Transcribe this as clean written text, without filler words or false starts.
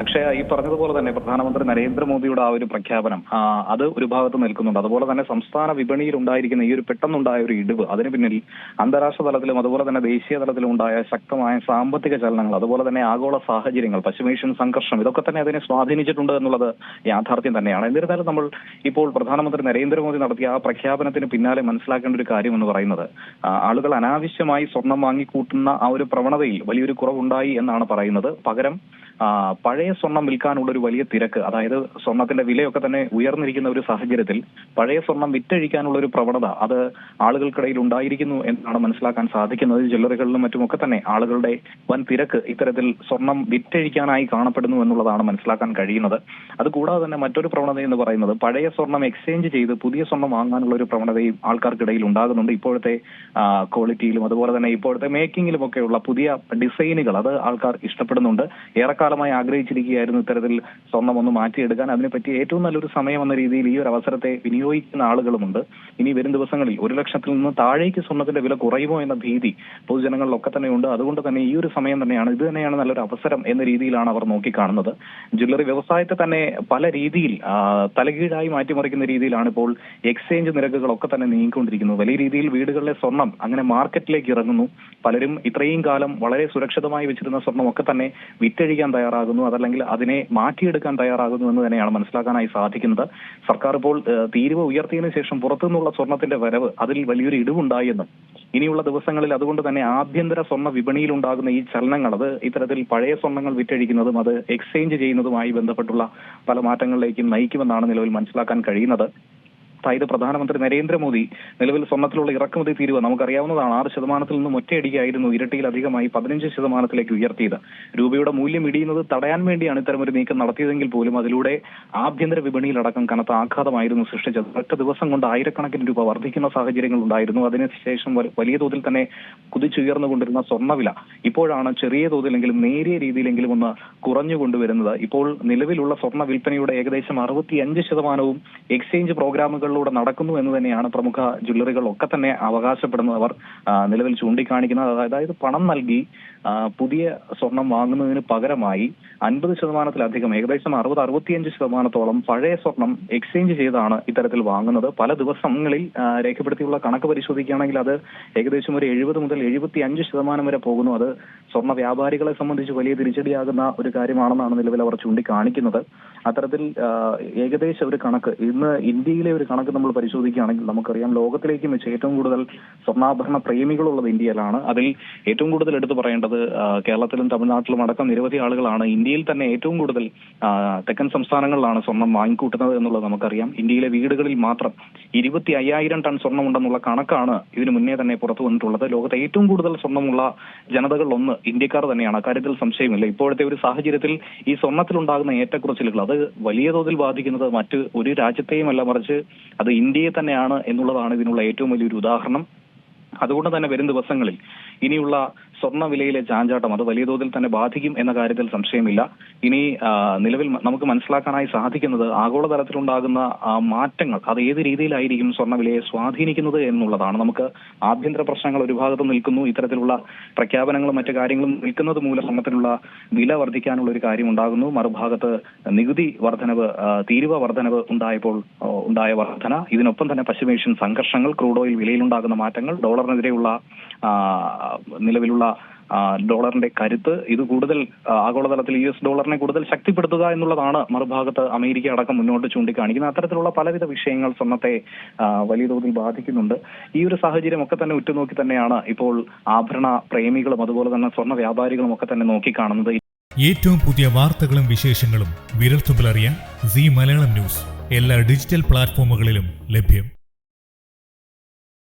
പക്ഷേ ഈ പറഞ്ഞതുപോലെ തന്നെ പ്രധാനമന്ത്രി നരേന്ദ്രമോദിയുടെ ആ ഒരു പ്രഖ്യാപനം അത് ഒരു ഭാഗത്ത് നിൽക്കുന്നുണ്ട്. അതുപോലെ തന്നെ സംസ്ഥാന വിപണിയിൽ ഉണ്ടായിരിക്കുന്ന ഈ ഒരു പെട്ടെന്നുണ്ടായ ഒരു ഇടിവ്, അതിന് പിന്നിൽ അന്താരാഷ്ട്ര തലത്തിലും അതുപോലെ തന്നെ ദേശീയ തലത്തിലും ഉണ്ടായ ശക്തമായ സാമ്പത്തിക ചലനങ്ങൾ, അതുപോലെ തന്നെ ആഗോള സാഹചര്യങ്ങൾ, പശ്ചിമേഷ്യൻ സംഘർഷം, ഇതൊക്കെ തന്നെ അതിനെ സ്വാധീനിച്ചിട്ടുണ്ട് എന്നുള്ളത് യാഥാർത്ഥ്യം തന്നെയാണ്. എന്നിരുന്നാലും നമ്മൾ ഇപ്പോൾ പ്രധാനമന്ത്രി നരേന്ദ്രമോദി നടത്തിയ ആ പ്രഖ്യാപനത്തിന് പിന്നാലെ മനസ്സിലാക്കേണ്ട ഒരു കാര്യം എന്ന് പറയുന്നത്, ആളുകൾ അനാവശ്യമായി സ്വർണം വാങ്ങിക്കൂട്ടുന്ന ആ ഒരു പ്രവണതയിൽ വലിയൊരു കുറവുണ്ടായി എന്നാണ് പറയുന്നത്. പകരം പഴയ സ്വർണം വിൽക്കാനുള്ള ഒരു വലിയ തിരക്ക്, അതായത് സ്വർണത്തിന്റെ വിലയൊക്കെ തന്നെ ഉയർന്നിരിക്കുന്ന ഒരു സാഹചര്യത്തിൽ പഴയ സ്വർണം വിറ്റഴിക്കാനുള്ള ഒരു പ്രവണത അത് ആളുകൾക്കിടയിൽ ഉണ്ടായിരിക്കുന്നു എന്നാണ് മനസ്സിലാക്കാൻ സാധിക്കുന്നത്. ജ്വല്ലറികളിലും മറ്റുമൊക്കെ തന്നെ ആളുകളുടെ വൻ തിരക്ക് ഇത്തരത്തിൽ സ്വർണം വിറ്റഴിക്കാനായി കാണപ്പെടുന്നു എന്നുള്ളതാണ് മനസ്സിലാക്കാൻ കഴിയുന്നത്. അതുകൂടാതെ തന്നെ മറ്റൊരു പ്രവണത എന്ന് പറയുന്നത്, പഴയ സ്വർണം എക്സ്ചേഞ്ച് ചെയ്ത് പുതിയ സ്വർണം വാങ്ങാനുള്ള ഒരു പ്രവണതയും ആൾക്കാർക്കിടയിൽ ഉണ്ടാകുന്നുണ്ട്. ഇപ്പോഴത്തെ ക്വാളിറ്റിയിലും അതുപോലെ തന്നെ ഇപ്പോഴത്തെ മേക്കിങ്ങിലും ഒക്കെയുള്ള പുതിയ ഡിസൈനുകൾ അത് ആൾക്കാർ ഇഷ്ടപ്പെടുന്നുണ്ട്. ഏറെക്കാലമായി ആഗ്രഹിച്ചിരിക്കുകയായിരുന്നു ഇത്തരത്തിൽ സ്വർണം ഒന്ന് മാറ്റിയെടുക്കാൻ. അതിനെപ്പറ്റി ഏറ്റവും നല്ലൊരു സമയം എന്ന രീതിയിൽ ഈ ഒരു അവസരത്തെ വിനിയോഗിക്കുന്ന ആളുകളുമുണ്ട്. ഇനി വരും ദിവസങ്ങളിൽ 1 ലക്ഷത്തിൽ നിന്ന് താഴേക്ക് സ്വർണത്തിന്റെ വില കുറയുമോ എന്ന ഭീതി പൊതുജനങ്ങളിലൊക്കെ തന്നെ ഉണ്ട്. അതുകൊണ്ട് തന്നെ ഈ ഒരു സമയം തന്നെയാണ്, ഇത് തന്നെയാണ് നല്ലൊരു അവസരം എന്ന രീതിയിലാണ് അവർ നോക്കിക്കാണുന്നത്. ജ്വല്ലറി വ്യവസായത്തെ തന്നെ പല രീതിയിൽ തലകീഴായി മാറ്റിമറിക്കുന്ന രീതിയിലാണ് ഇപ്പോൾ എക്സ്ചേഞ്ച് നിരക്കുകളൊക്കെ തന്നെ നീങ്ങിക്കൊണ്ടിരിക്കുന്നത്. വലിയ രീതിയിൽ വീടുകളിലെ സ്വർണം അങ്ങനെ മാർക്കറ്റിലേക്ക് ഇറങ്ങുന്നു. പലരും ഇത്രയും കാലം വളരെ സുരക്ഷിതമായി വെച്ചിരുന്ന സ്വർണം ഒക്കെ തന്നെ വിറ്റഴിക്കാൻ തയ്യാറാകുന്നു, അതല്ലെങ്കിൽ അതിനെ മാറ്റിയെടുക്കാൻ തയ്യാറാകുന്നു എന്ന് തന്നെയാണ് മനസ്സിലാക്കാനായി സാധിക്കുന്നത്. സർക്കാർ ഇപ്പോൾ തീരുവ ഉയർത്തിയതിനു ശേഷം പുറത്തുനിന്നുള്ള സ്വർണത്തിന്റെ വരവ് അതിൽ വലിയൊരു ഇടിവുണ്ടായെന്നും ഇനിയുള്ള ദിവസങ്ങളിൽ അതുകൊണ്ട് തന്നെ ആഭ്യന്തര സ്വർണ്ണ വിപണിയിൽ ഉണ്ടാകുന്ന ഈ ചലനങ്ങൾ അത് ഇത്തരത്തിൽ പഴയ സ്വർണ്ണങ്ങൾ വിറ്റഴിക്കുന്നതും അത് എക്സ്ചേഞ്ച് ചെയ്യുന്നതുമായി ബന്ധപ്പെട്ടുള്ള പല മാറ്റങ്ങളിലേക്കും നയിക്കുമെന്നാണ് നിലവിൽ മനസ്സിലാക്കാൻ കഴിയുന്നത്. അതായത് പ്രധാനമന്ത്രി നരേന്ദ്രമോദി നിലവിൽ സ്വർണ്ണത്തിലുള്ള ഇറക്കുമതി തീരുവ നമുക്കറിയാവുന്നതാണ്, 6% നിന്നും ഒറ്റയടിക്കായിരുന്നു ഇരട്ടിയിലധികമായി 15% ഉയർത്തിയത്. രൂപയുടെ മൂല്യം ഇടിയുന്നത് തടയാൻ വേണ്ടിയാണ് ഇത്തരമൊരു നീക്കം നടത്തിയതെങ്കിൽ പോലും അതിലൂടെ ആഭ്യന്തര വിപണിയിലടക്കം കനത്ത ആഘാതമായിരുന്നു സൃഷ്ടിച്ചത്. ഒറ്റ ദിവസം കൊണ്ട് ആയിരക്കണക്കിന് രൂപ വർദ്ധിക്കുന്ന സാഹചര്യങ്ങൾ ഉണ്ടായിരുന്നു. അതിനുശേഷം വലിയ തോതിൽ തന്നെ കുതിച്ചുയർന്നുകൊണ്ടിരുന്ന സ്വർണ്ണവില ഇപ്പോഴാണ് ചെറിയ തോതിലെങ്കിലും നേരിയ രീതിയിലെങ്കിലും ഒന്ന് കുറഞ്ഞുകൊണ്ടുവരുന്നത്. ഇപ്പോൾ നിലവിലുള്ള സ്വർണ്ണ വിൽപ്പനയുടെ ഏകദേശം 65% എക്സ്ചേഞ്ച് പ്രോഗ്രാമുകൾ നടക്കുന്നു എന്ന് തന്നെയാണ് പ്രമുഖ ജ്വല്ലറികളൊക്കെ തന്നെ അവകാശപ്പെടുന്നവർ നിലവിൽ ചൂണ്ടിക്കാണിക്കുന്നത്. അതായത് പണം നൽകി പുതിയ സ്വർണം വാങ്ങുന്നതിന് പകരമായി 50%-ലധികം, ഏകദേശം 60-65% പഴയ സ്വർണം എക്സ്ചേഞ്ച് ചെയ്താണ് ഇത്തരത്തിൽ വാങ്ങുന്നത്. പല ദിവസങ്ങളിൽ രേഖപ്പെടുത്തിയുള്ള കണക്ക് പരിശോധിക്കുകയാണെങ്കിൽ അത് ഏകദേശം ഒരു 70 മുതൽ 75% വരെ പോകുന്നു. അത് സ്വർണ്ണ വ്യാപാരികളെ സംബന്ധിച്ച് വലിയ തിരിച്ചടിയാകുന്ന ഒരു കാര്യമാണെന്നാണ് നിലവിൽ അവർ ചൂണ്ടിക്കാണിക്കുന്നത്. അത്തരത്തിൽ ഏകദേശം ഒരു കണക്ക്, ഇന്ന് ഇന്ത്യയിലെ ഒരു കണക്ക് നമ്മൾ പരിശോധിക്കുകയാണെങ്കിൽ നമുക്കറിയാം, ലോകത്തിലേക്കും വെച്ച് ഏറ്റവും കൂടുതൽ സ്വർണ്ണാഭരണ പ്രേമികളുള്ളത് ഇന്ത്യയിലാണ്. അതിൽ ഏറ്റവും കൂടുതൽ എടുത്തു പറയേണ്ടത് കേരളത്തിലും തമിഴ്നാട്ടിലും അടക്കം നിരവധി ആളുകളാണ്. ഇന്ത്യയിൽ തന്നെ ഏറ്റവും കൂടുതൽ തെക്കൻ സംസ്ഥാനങ്ങളിലാണ് സ്വർണം വാങ്ങിക്കൂട്ടുന്നത് എന്നുള്ളത് നമുക്കറിയാം. ഇന്ത്യയിലെ വീടുകളിൽ മാത്രം 25,000 ടൺ സ്വർണം ഉണ്ടെന്നുള്ള കണക്കാണ് ഇതിനു മുന്നേ തന്നെ പുറത്തു വന്നിട്ടുള്ളത്. ലോകത്തെ ഏറ്റവും കൂടുതൽ സ്വർണ്ണമുള്ള ജനതകളിൽ ഒന്ന് ഇന്ത്യക്കാർ തന്നെയാണ്, അക്കാര്യത്തിൽ സംശയമില്ല. ഇപ്പോഴത്തെ ഒരു സാഹചര്യത്തിൽ ഈ സ്വർണ്ണത്തിലുണ്ടാകുന്ന ഏറ്റക്കുറച്ചിലുകൾ അത് വലിയ തോതിൽ ബാധിക്കുന്നത് മറ്റ് ഒരു രാജ്യത്തെയും അല്ല, മറിച്ച് അത് ഇന്ത്യയെ തന്നെയാണ് എന്നുള്ളതാണ് ഇതിനുള്ള ഏറ്റവും വലിയൊരു ഉദാഹരണം. അതുകൊണ്ട് തന്നെ വരും ദിവസങ്ങളിൽ ഇനിയുള്ള സ്വർണ്ണ വിലയിലെ ചാഞ്ചാട്ടം അത് വലിയ തോതിൽ തന്നെ ബാധിക്കും എന്ന കാര്യത്തിൽ സംശയമില്ല. ഇനി നിലവിൽ നമുക്ക് മനസ്സിലാക്കാനായി സാധിക്കുന്നത് ആഗോളതലത്തിലുണ്ടാകുന്ന മാറ്റങ്ങൾ അത് ഏത് രീതിയിലായിരിക്കും സ്വർണ്ണ വിലയെ സ്വാധീനിക്കുന്നത് എന്നുള്ളതാണ്. നമുക്ക് ആഭ്യന്തര പ്രശ്നങ്ങൾ ഒരു ഭാഗത്ത് നിൽക്കുന്നു, ഇത്തരത്തിലുള്ള പ്രഖ്യാപനങ്ങളും മറ്റു കാര്യങ്ങളും നിൽക്കുന്നത് മൂലം സ്വർണ്ണത്തിനുള്ള വില വർദ്ധിക്കാനുള്ള ഒരു കാര്യം ഉണ്ടാകുന്നു. മറുഭാഗത്ത് നികുതി വർധനവ്, തീരുവ വർധനവ് ഉണ്ടായപ്പോൾ ഉണ്ടായ വർധന, ഇതിനൊപ്പം തന്നെ പശ്ചിമേഷ്യൻ സംഘർഷങ്ങൾ, ക്രൂഡ് ഓയിൽ വിലയിലുണ്ടാകുന്ന മാറ്റങ്ങൾ, ഡോളറിനെതിരെയുള്ള നിലവിലുള്ള ഡോളറിന്റെ കരുത്ത്, ഇത് കൂടുതൽ ആഗോളതലത്തിൽ US ഡോളറിനെ കൂടുതൽ ശക്തിപ്പെടുത്തുക എന്നുള്ളതാണ് മറുഭാഗത്ത് അമേരിക്ക അടക്കം മുന്നോട്ട് ചൂണ്ടിക്കാണിക്കുന്നത്. അത്തരത്തിലുള്ള പലവിധ വിഷയങ്ങൾ സ്വർണ്ണത്തെ വലിയ തോതിൽ ബാധിക്കുന്നുണ്ട്. ഈ ഒരു സാഹചര്യം ഒക്കെ തന്നെ ഉറ്റുനോക്കി തന്നെയാണ് ഇപ്പോൾ ആഭരണ പ്രേമികളും അതുപോലെ തന്നെ സ്വർണ്ണ വ്യാപാരികളും ഒക്കെ തന്നെ നോക്കിക്കാണുന്നത്. ഏറ്റവും പുതിയ വാർത്തകളും വിശേഷങ്ങളും വിരൽത്തുമ്പിലറിയാൻ സീ മലയാളം ന്യൂസ് എല്ലാ ഡിജിറ്റൽ പ്ലാറ്റ്ഫോമുകളിലും ലഭ്യം.